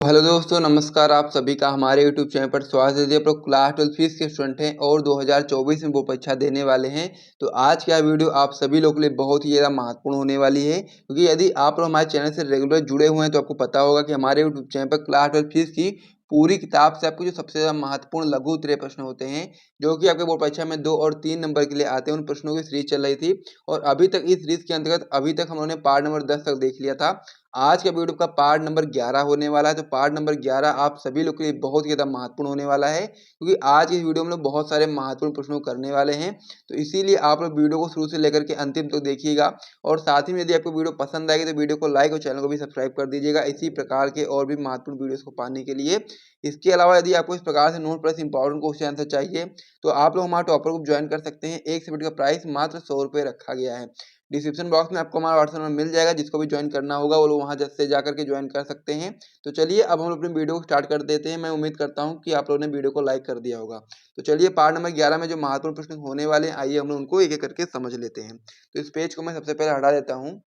Hello दोस्तों, नमस्कार। आप सभी का हमारे यूट्यूब चैनल पर स्वागत है। यदि आप लोग क्लास 12 फीस के स्टूडेंट हैं और 2024 में बोर्ड परीक्षा देने वाले हैं, तो आज का वीडियो आप सभी लोगों के लिए बहुत ही ज़्यादा महत्वपूर्ण होने वाली है। क्योंकि यदि आप लोग हमारे चैनल से रेगुलर जुड़े हुए हैं तो आपको पता होगा कि हमारे यूट्यूब चैनल पर क्लास 12 फीस की पूरी किताब से आपको जो सबसे ज़्यादा महत्वपूर्ण लघु उत्तरीय प्रश्न होते हैं, जो कि आपके बोर्ड परीक्षा में 2 और 3 नंबर के लिए आते हैं, उन प्रश्नों की सीरीज चल रही थी। और अभी तक इस सीरीज के अंतर्गत अभी तक हम लोगों ने पार्ट नंबर 10 तक देख लिया था। आज का वीडियो का पार्ट नंबर 11 होने वाला है। तो पार्ट नंबर 11 आप सभी लोग के लिए बहुत ही ज़्यादा महत्वपूर्ण होने वाला है, क्योंकि आज इस वीडियो में लोग बहुत सारे महत्वपूर्ण प्रश्नों को करने वाले हैं। तो इसीलिए आप लोग वीडियो को शुरू से लेकर के अंतिम तक देखिएगा। और साथ ही में यदि आपको वीडियो पसंद आएगी तो वीडियो को लाइक और चैनल को भी सब्सक्राइब कर दीजिएगा, इसी प्रकार के और भी महत्वपूर्ण वीडियोस को पाने के लिए। इसके अलावा यदि आपको इस प्रकार से note plus important question answer चाहिए, तो आप लोग हमारा टॉपर ग्रुप ज्वाइन कर सकते हैं। एक सब्जेक्ट का प्राइस मात्र 100 रुपये रखा गया है। डिस्क्रिप्शन बॉक्स में आपको हमारा व्हाट्सएप नंबर मिल जाएगा, जिसको भी ज्वाइन करना होगा वो लोग वहाँ से जाकर के ज्वाइन कर सकते हैं। तो चलिए अब हम लोग अपनी वीडियो को स्टार्ट कर देते हैं। मैं उम्मीद करता हूँ कि आप लोगों ने वीडियो को लाइक कर दिया होगा। तो चलिए पार्ट नंबर 11 में जो महत्वपूर्ण प्रश्न होने वाले हैं, आइए हम लोग उनको एक एक करके समझ लेते हैं। तो इस पेज को मैं सबसे पहले हटा देता हूँ।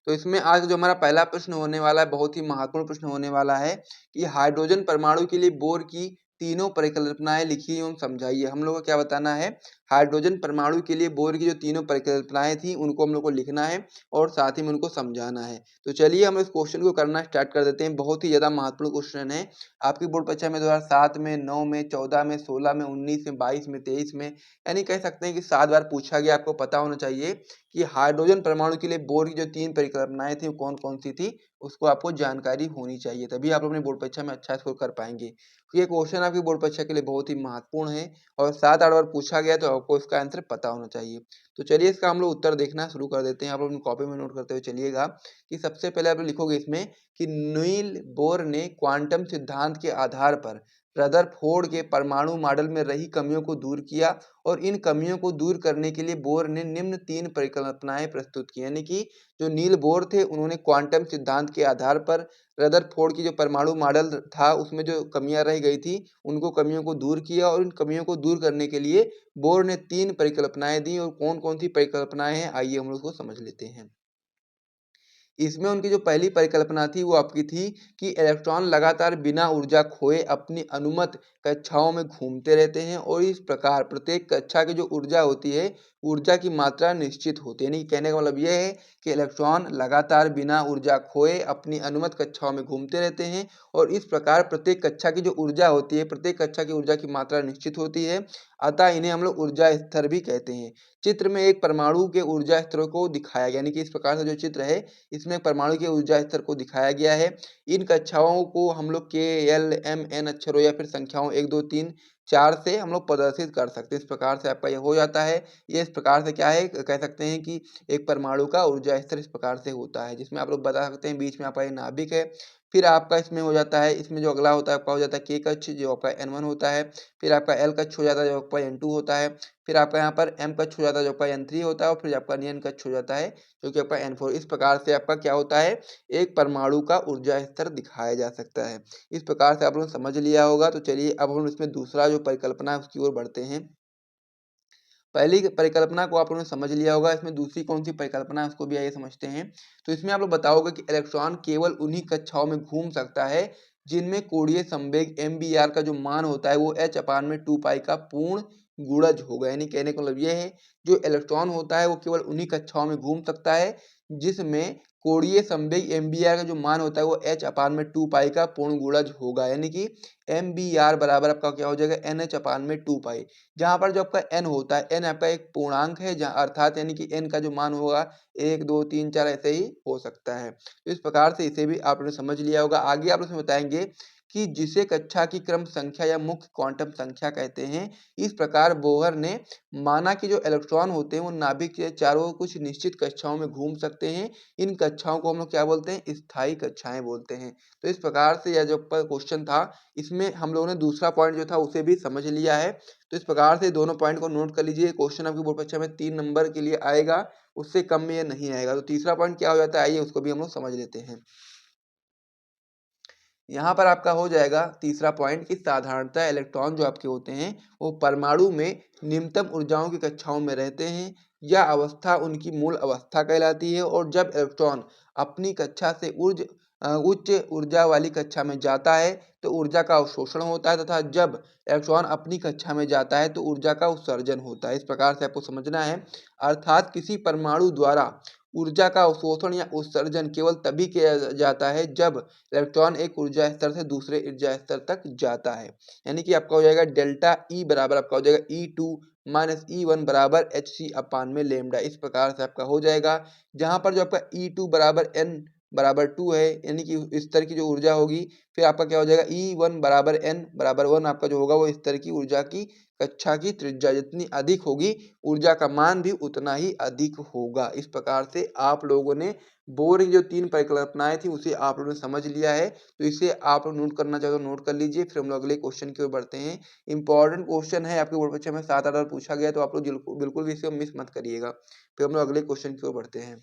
तो इसमें आज जो हमारा पहला प्रश्न होने वाला है, बहुत ही महत्वपूर्ण प्रश्न होने वाला है कि हाइड्रोजन परमाणु के लिए बोर की तीनों परिकल्पनाएं लिखिए एवं समझाइए। हम लोग को क्या बताना है, हाइड्रोजन परमाणु के लिए बोर की जो तीनों परिकल्पनाएं थी उनको हम लोग को लिखना है और साथ ही में उनको समझाना है। तो चलिए हम इस क्वेश्चन को करना स्टार्ट कर देते हैं। बहुत ही ज्यादा महत्वपूर्ण क्वेश्चन है। आपकी बोर्ड परीक्षा में 2007 में, 9 में, 14 में, 16 में, 19 में, 22 में, 23 में, यानी कह सकते हैं कि 7 बार पूछा गया। आपको पता होना चाहिए कि हाइड्रोजन परमाणु के लिए बोर की जो 3 परिकल्पनाएं थी वो कौन-कौन सी थी, उसको आपको जानकारी होनी चाहिए। तभी आप अपने बोर्ड परीक्षा में अच्छा स्कोर कर पाएँगे। तो ये क्वेश्चन आपकी बोर्ड परीक्षा के लिए बहुत ही महत्वपूर्ण है और 7-8 बार पूछा गया, तो आपको इसका आंसर पता होना चाहिए। तो चलिए इसका हम लोग उत्तर देखना शुरू कर देते हैं। आप लोग अपनी कॉपी में नोट करते हुए चलिएगा कि सबसे पहले आप लोग लिखोगे इसमें कि नील बोर ने क्वांटम सिद्धांत के आधार पर रदरफोर्ड के परमाणु मॉडल में रही कमियों को दूर किया और इन कमियों को दूर करने के लिए बोर ने निम्न 3 परिकल्पनाएं प्रस्तुत की। यानी कि जो नील बोर थे उन्होंने क्वांटम सिद्धांत के आधार पर रदरफोर्ड की जो परमाणु मॉडल था उसमें जो कमियां रह गई थी, उनको कमियों को दूर किया और इन कमियों को दूर करने के लिए बोर ने 3 परिकल्पनाएं दी। और कौन-कौन सी परिकल्पनाएं हैं, आइए हम लोग उसको समझ लेते हैं। इसमें उनकी जो पहली परिकल्पना थी वो आपकी थी कि इलेक्ट्रॉन लगातार बिना ऊर्जा खोए अपनी अनुमत कक्षाओं में घूमते रहते हैं और इस प्रकार प्रत्येक कक्षा की जो ऊर्जा होती है, ऊर्जा की मात्रा निश्चित होती है। यानी कहने का मतलब ये है कि इलेक्ट्रॉन लगातार बिना ऊर्जा खोए अपनी अनुमत कक्षाओं में घूमते रहते हैं और इस प्रकार प्रत्येक कक्षा की जो ऊर्जा होती है, प्रत्येक कक्षा की ऊर्जा की मात्रा निश्चित होती है। अतः इन्हें हम लोग ऊर्जा स्तर भी कहते हैं। चित्र में एक परमाणु के ऊर्जा स्तरों को दिखाया गया, यानी कि इस प्रकार से जो चित्र है इसमें परमाणु के ऊर्जा स्तर को दिखाया गया है। इन कक्षाओं को हम लोग के, एल, एम, एन अक्षरों या फिर संख्याओं 1, 2, 3, 4 से हम लोग प्रदर्शित कर सकते हैं। इस प्रकार से आपका ये हो जाता है। ये इस प्रकार से क्या है, कह सकते हैं कि एक परमाणु का ऊर्जा स्तर इस प्रकार से होता है, जिसमें आप लोग बता सकते हैं बीच में आपका ये नाभिक है। फिर आपका इसमें हो जाता है, इसमें जो अगला होता है आपका हो जाता है के कक्ष, जो आपका N1 होता है। फिर आपका एल कक्ष हो जाता है, जो आपका N2 होता है। फिर आपका यहाँ पर एम कक्ष हो जाता है, जो आपका N3 होता है। और फिर आपका नियन कक्ष हो जाता है, जो कि आपका N4। इस प्रकार से आपका क्या होता है, एक परमाणु का ऊर्जा स्तर दिखाया जा सकता है। इस प्रकार से आप लोगों ने समझ लिया होगा। तो चलिए अब हम इसमें दूसरा जो परिकल्पना है उसकी ओर बढ़ते हैं। पहली परिकल्पना को आप लोगों ने समझ लिया होगा, इसमें दूसरी कौन सी परिकल्पना है उसको भी आइए समझते हैं। तो इसमें आप लोग बताओगे कि इलेक्ट्रॉन केवल उन्हीं कक्षाओं में घूम सकता है जिनमें कोणीय संवेग MBR का जो मान होता है वो h/2π का पूर्ण गुणज होगा। यानी कहने का मतलब ये है, जो इलेक्ट्रॉन होता है वो केवल उन्हीं कक्षाओं में घूम सकता है जिसमें कोणीय संवेग MBR का जो मान होता है वो h/2π का पूर्ण गुणज होगा। यानी कि MBR बराबर आपका क्या हो जाएगा, NH/2π। जहाँ पर जो आपका n होता है, n आपका एक पूर्णांक है, जहाँ अर्थात यानी कि n का जो मान होगा 1, 2, 3, 4 ऐसे ही हो सकता है। तो इस प्रकार से इसे भी आपने समझ लिया होगा। आगे आप उसमें बताएंगे कि जिसे कक्षा की क्रम संख्या या मुख्य क्वांटम संख्या कहते हैं। इस प्रकार बोहर ने माना कि जो इलेक्ट्रॉन होते हैं वो नाभिक के चारों कुछ निश्चित कक्षाओं में घूम सकते हैं। इन कक्षाओं को हम लोग क्या बोलते हैं, स्थायी कक्षाएं बोलते हैं। तो इस प्रकार से यह जो क्वेश्चन था, इसमें हम लोगों ने दूसरा पॉइंट जो था उसे भी समझ लिया है। तो इस प्रकार से दोनों पॉइंट को नोट कर लीजिए। क्वेश्चन आपकी बोर्ड परीक्षा में 3 नंबर के लिए आएगा, उससे कम में ये नहीं आएगा। तो तीसरा पॉइंट क्या हो जाता है, आइए उसको भी हम लोग समझ लेते हैं। यहाँ पर आपका हो जाएगा तीसरा पॉइंट कि साधारणतः इलेक्ट्रॉन जो आपके होते हैं वो परमाणु में निम्नतम ऊर्जाओं की कक्षाओं में रहते हैं। यह अवस्था उनकी मूल अवस्था कहलाती है और जब इलेक्ट्रॉन अपनी कक्षा से उच्च ऊर्जा वाली कक्षा में जाता है तो ऊर्जा का अवशोषण होता है, तथा जब इलेक्ट्रॉन अपनी कक्षा में जाता है तो ऊर्जा का उत्सर्जन होता है। इस प्रकार से आपको समझना है। अर्थात किसी परमाणु द्वारा ऊर्जा का अवशोषण या उत्सर्जन केवल तभी किया जाता है जब इलेक्ट्रॉन एक ऊर्जा स्तर से दूसरे ऊर्जा स्तर तक जाता है। यानी कि आपका हो जाएगा डेल्टा ई बराबर आपका हो जाएगा E2 माइनस E1 बराबर Hc अपान में लेमडा। इस प्रकार से आपका हो जाएगा, जहां पर जो आपका E2 बराबर N बराबर 2 है, यानी कि इस स्तर की जो ऊर्जा होगी, फिर आपका क्या हो जाएगा E1 बराबर N बराबर 1 आपका जो होगा वो इस स्तर की ऊर्जा की कक्षा की त्रिज्या जितनी अधिक होगी ऊर्जा का मान भी उतना ही अधिक होगा। इस प्रकार से आप लोगों ने बोर की जो 3 परिकल्पनाएं थी उसे आप लोगों ने समझ लिया है। तो इसे आप लोग नोट करना चाहो तो नोट कर लीजिए। फिर हम लोग अगले क्वेश्चन की ओर बढ़ते हैं। इंपॉर्टेंट क्वेश्चन है, आपके बोर्ड परीक्षा में 7-8 बार पूछा गया, तो आप लोग बिल्कुल भी इसे मिस मत करिएगा। फिर हम लोग अगले क्वेश्चन की ओर बढ़ते हैं।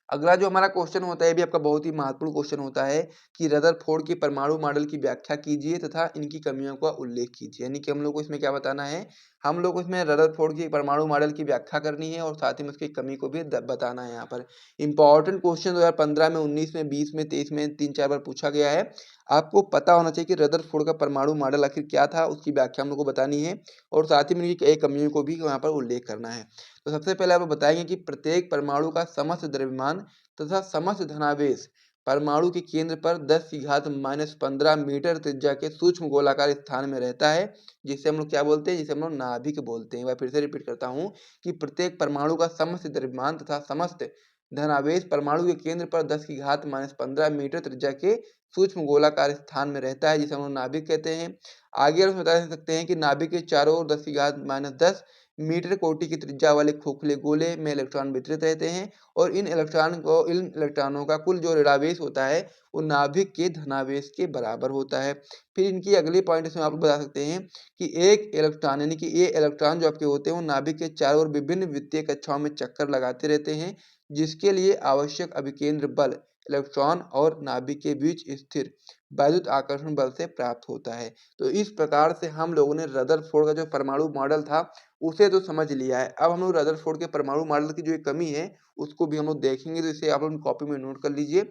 अगला जो हमारा क्वेश्चन होता है, ये भी आपका बहुत ही महत्वपूर्ण क्वेश्चन होता है कि रदरफोर्ड के परमाणु मॉडल की व्याख्या कीजिए तथा इनकी कमियों का उल्लेख कीजिए। यानी कि हम लोग को इसमें क्या बताना है, हम लोग को इसमें रदरफोर्ड की परमाणु मॉडल की व्याख्या करनी है और साथ ही में उसकी कमी को भी बताना है। यहाँ पर इंपॉर्टेंट क्वेश्चन 2015 में, 19 में, 20 में, 23 में 3-4 बार पूछा गया है। आपको पता होना चाहिए कि रदरफोर्ड का परमाणु मॉडल आखिर क्या था, उसकी व्याख्या हम लोग को बतानी है और साथ ही में इनकी कई कमियों को भी यहाँ पर उल्लेख करना है। तो सबसे पहले आप बताएंगे कि प्रत्येक परमाणु का समस्त द्रव्यमान तथा समस्त धनावेश परमाणु के केंद्र पर 10 की घात -15 मीटर त्रिज्या के सूक्ष्म गोलाकार स्थान में रहता है, जिसे हम लोग क्या बोलते हैं, जिसे हम लोग नाभिक बोलते हैं। मैं फिर से रिपीट करता हूँ कि प्रत्येक परमाणु का समस्त द्रव्यमान तथा समस्त धनावेश परमाणु के केंद्र पर 10 की घात -15 मीटर त्रिज्या के सूक्ष्म गोलाकार स्थान में रहता है, जिसे हम लोग नाभिक कहते हैं। आगे हम बता सकते हैं कि नाभिक के चारों ओर 10 की घात -10 मीटर कोटि की त्रिज्या वाले खोखले गोले में इलेक्ट्रॉन वितरित रहते हैं और इन इलेक्ट्रॉनों का कुल जो ऋणावेश होता है वो नाभिक के धनावेश के बराबर होता है। फिर इनकी अगली पॉइंट इसमें आप बता सकते हैं कि एक इलेक्ट्रॉन, यानी कि ये इलेक्ट्रॉन जो आपके होते हैं वो नाभिक के चारों ओर विभिन्न वित्तीय कक्षाओं में चक्कर लगाते रहते हैं, जिसके लिए आवश्यक अभिकेंद्र बल इलेक्ट्रॉन और नाभिक के बीच स्थिर वैद्युत आकर्षण बल से प्राप्त होता है। तो इस प्रकार से हम लोगों ने रदरफोर्ड का जो परमाणु मॉडल था उसे तो समझ लिया है। अब हम लोग रदरफोर्ड के परमाणु मॉडल की जो एक कमी है उसको भी हम लोग देखेंगे, तो इसे आप लोग कॉपी में नोट कर लीजिए।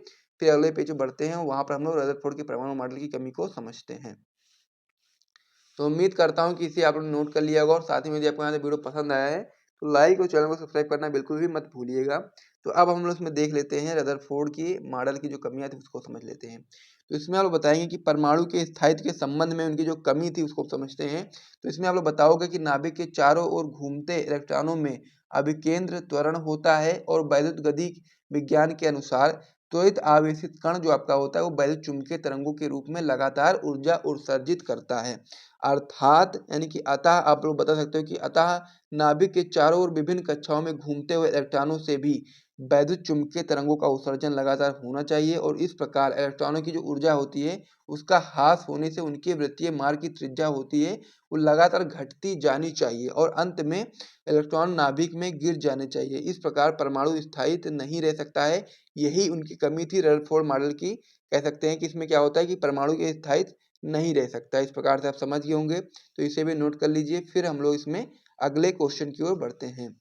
फिर अगले पेज पे बढ़ते हैं, वहां पर हम लोग रदरफोर्ड के परमाणु मॉडल की कमी को समझते हैं। तो उम्मीद करता हूँ कि इसे आप लोगों ने नोट कर लिया होगा और साथ ही में यदि आपको यहाँ से वीडियो पसंद आया है तो लाइक और चैनल को सब्सक्राइब करना बिल्कुल भी मत भूलिएगा। तो अब हम लोग इसमें देख लेते हैं रदरफोर्ड की मॉडल की जो कमियां थी उसको समझ लेते हैं। तो इसमें आप लोग बताएंगे कि परमाणु के स्थायित्व के संबंध में उनकी जो कमी थी उसको समझते हैं। तो इसमें आप लोग बताओगे कि नाभिक के चारों ओर घूमते इलेक्ट्रॉनों में अभिकेंद्र त्वरण होता है और वैद्युत गति विज्ञान के अनुसार त्वरित आवेशित कण जो आपका होता है वो वैद्युत चुंबकीय तरंगों के रूप में लगातार ऊर्जा उत्सर्जित करता है। अर्थात यानी कि अतः आप लोग बता सकते हो कि अतः नाभिक के चारों ओर विभिन्न कक्षाओं में घूमते हुए इलेक्ट्रॉनों से भी वैद्युत चुंबकीय तरंगों का उत्सर्जन लगातार होना चाहिए और इस प्रकार इलेक्ट्रॉनों की जो ऊर्जा होती है उसका ह्रास होने से उनके वृत्तीय मार्ग की त्रिज्या होती है वो लगातार घटती जानी चाहिए और अंत में इलेक्ट्रॉन नाभिक में गिर जाने चाहिए। इस प्रकार परमाणु स्थायित्व नहीं रह सकता है। यही उनकी कमी थी रदरफोर्ड मॉडल की। कह सकते हैं कि इसमें क्या होता है कि परमाणु के स्थायित्व नहीं रह सकता। इस प्रकार से आप समझ गए होंगे, तो इसे भी नोट कर लीजिए। फिर हम लोग इसमें अगले क्वेश्चन की ओर बढ़ते हैं।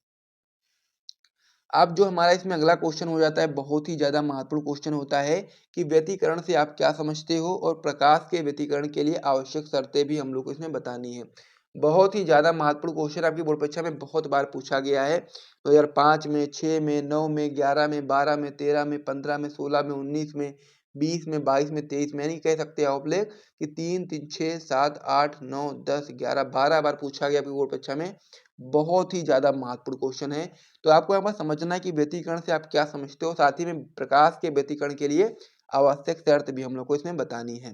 अब जो हमारा इसमें अगला क्वेश्चन हो जाता है बहुत ही ज़्यादा महत्वपूर्ण क्वेश्चन होता है कि व्यतिकरण से आप क्या समझते हो और प्रकाश के व्यतिकरण के लिए आवश्यक शर्तें भी हम लोग को इसमें बतानी है। बहुत ही ज़्यादा महत्वपूर्ण क्वेश्चन आपकी बोर्ड परीक्षा में बहुत बार पूछा गया है। 2005 में, 6 में, 9 में, 11 में, 12 में, 13 में, 15 में, 16 में, 19 में, 20 में, 22 में, 23 में, यानी कह सकते हैं आप लोग कि 3, 3, 6, 7, 8, 9, 10, 11, 12 बार पूछा गया आपकी बोर्ड परीक्षा में। बहुत ही ज़्यादा महत्वपूर्ण क्वेश्चन है। तो आपको यहाँ पर समझना है कि व्यतिकरण से आप क्या समझते हो, साथ ही में प्रकाश के व्यतिकरण के लिए आवश्यक शर्त भी हम लोग को इसमें बतानी है।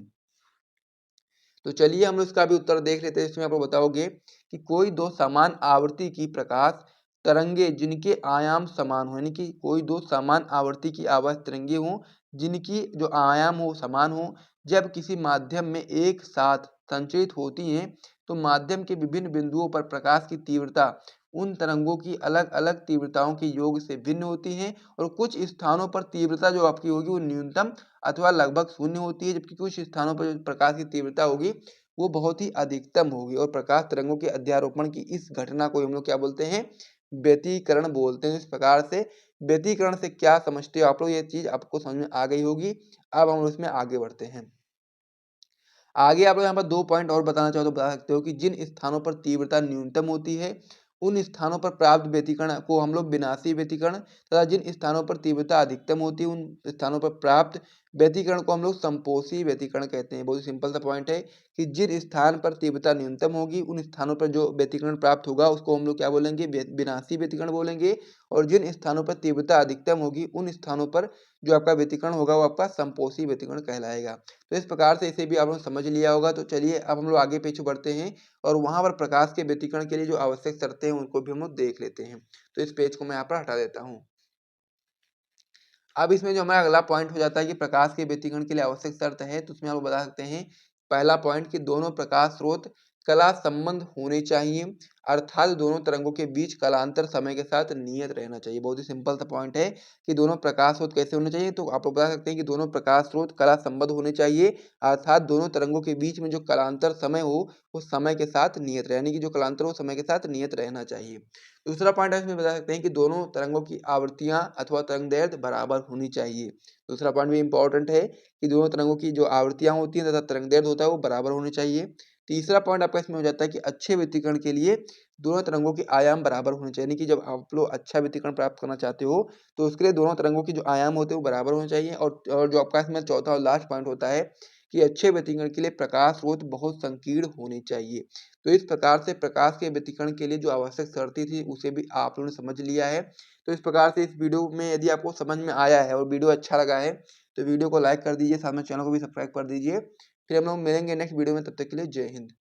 तो चलिए हम लोग इसका भी उत्तर देख लेते हैं। इसमें आप लोग बताओगे कि कोई दो समान आवृत्ति की प्रकाश तरंगे जिनके आयाम समान हो, यानी कि कोई दो समान आवृत्ति की आवाज तरंगे हों जिनकी जो आयाम हो समान हो, जब किसी माध्यम में एक साथ संचरित होती हैं तो माध्यम के विभिन्न बिंदुओं पर प्रकाश की तीव्रता उन तरंगों की अलग अलग तीव्रताओं के योग से भिन्न होती है और कुछ स्थानों पर तीव्रता जो आपकी होगी वो न्यूनतम अथवा लगभग शून्य होती है, जबकि कुछ स्थानों पर जो प्रकाश की तीव्रता होगी वो बहुत ही अधिकतम होगी। और प्रकाश तरंगों के अध्यारोपण की इस घटना को हम लोग क्या बोलते हैं, व्यतिकरण बोलते हैं। इस प्रकार से व्यतिकरण से क्या समझते हो आप लोग, ये चीज आपको समझ में आ गई होगी। अब हम उसमें आगे बढ़ते हैं। आगे आप लोग यहाँ पर 2 पॉइंट और बताना चाहो तो बता सकते हो कि जिन स्थानों पर तीव्रता न्यूनतम होती है उन स्थानों पर प्राप्त व्यतिकरण को हम लोग विनाशी व्यतिकरण, तथा जिन स्थानों पर तीव्रता अधिकतम होती है उन स्थानों पर प्राप्त व्यतिकरण को हम लोग संपोषी व्यतिकरण कहते हैं। बहुत ही सिंपल सा पॉइंट है कि जिन स्थान पर तीव्रता न्यूनतम होगी उन स्थानों पर जो व्यतिकरण प्राप्त होगा उसको हम लोग क्या बोलेंगे, विनाशी व्यतिकरण बोलेंगे। और जिन स्थानों पर तीव्रता अधिकतम होगी उन स्थानों पर जो आपका व्यतिकरण होगा वो आपका संपोषी व्यतिकरण कहलाएगा। तो इस प्रकार से इसे भी आप लोग समझ लिया होगा। तो चलिए अब हम लोग आगे पीछे बढ़ते हैं और वहां पर प्रकाश के व्यतिकरण के लिए जो आवश्यक शर्तें हैं उनको भी हम लोग देख लेते हैं। तो इस पेज को मैं यहाँ पर हटा देता हूँ। अब इसमें जो हमारा अगला पॉइंट हो जाता है कि प्रकाश के व्यतिकरण के लिए आवश्यक शर्त है, तो उसमें आप बता सकते हैं पहला पॉइंट कि दोनों प्रकाश स्रोत कला संबंध होने चाहिए, अर्थात दोनों तरंगों के बीच कालांतर समय के साथ नियत रहना चाहिए। बहुत ही सिंपल सा पॉइंट है कि दोनों प्रकाश स्रोत कैसे होने चाहिए, तो आप लोग बता सकते हैं कि दोनों प्रकाश स्रोत कला संबंध होने चाहिए, अर्थात दोनों तरंगों के बीच में जो कालांतर समय हो वो समय के साथ नियत रहे, यानी कि जो कालांतर हो समय के साथ नियत रहना चाहिए। दूसरा पॉइंट इसमें बता सकते हैं कि दोनों तरंगों की आवृत्तियां अथवा तरंगदैर्ध्य बराबर होनी चाहिए। दूसरा पॉइंट भी इंपॉर्टेंट है कि दोनों तरंगों की जो आवृत्तियां होती हैं तथा तरंगदैर्ध्य होता है वो बराबर होनी चाहिए। तीसरा पॉइंट आपका इसमें हो जाता है कि अच्छे व्यतिकरण के लिए दोनों तरंगों के आयाम बराबर होने चाहिए, यानी कि जब आप लोग अच्छा व्यतिकरण प्राप्त करना चाहते हो तो उसके लिए दोनों तरंगों के जो आयाम होते हैं वो बराबर होने चाहिए। और जो आपका इसमें चौथा और लास्ट पॉइंट होता है कि अच्छे व्यतिकरण के लिए प्रकाश स्रोत बहुत संकीर्ण होने चाहिए। तो इस प्रकार से प्रकाश के व्यतिकरण के लिए जो आवश्यक शर्तें थी उसे भी आप लोगों ने समझ लिया है। तो इस प्रकार से इस वीडियो में यदि आपको समझ में आया है और वीडियो अच्छा लगा है तो वीडियो को लाइक कर दीजिए, साथ में चैनल को भी सब्सक्राइब कर दीजिए। फिर हम लोग मिलेंगे नेक्स्ट वीडियो में, तब तक के लिए जय हिंद।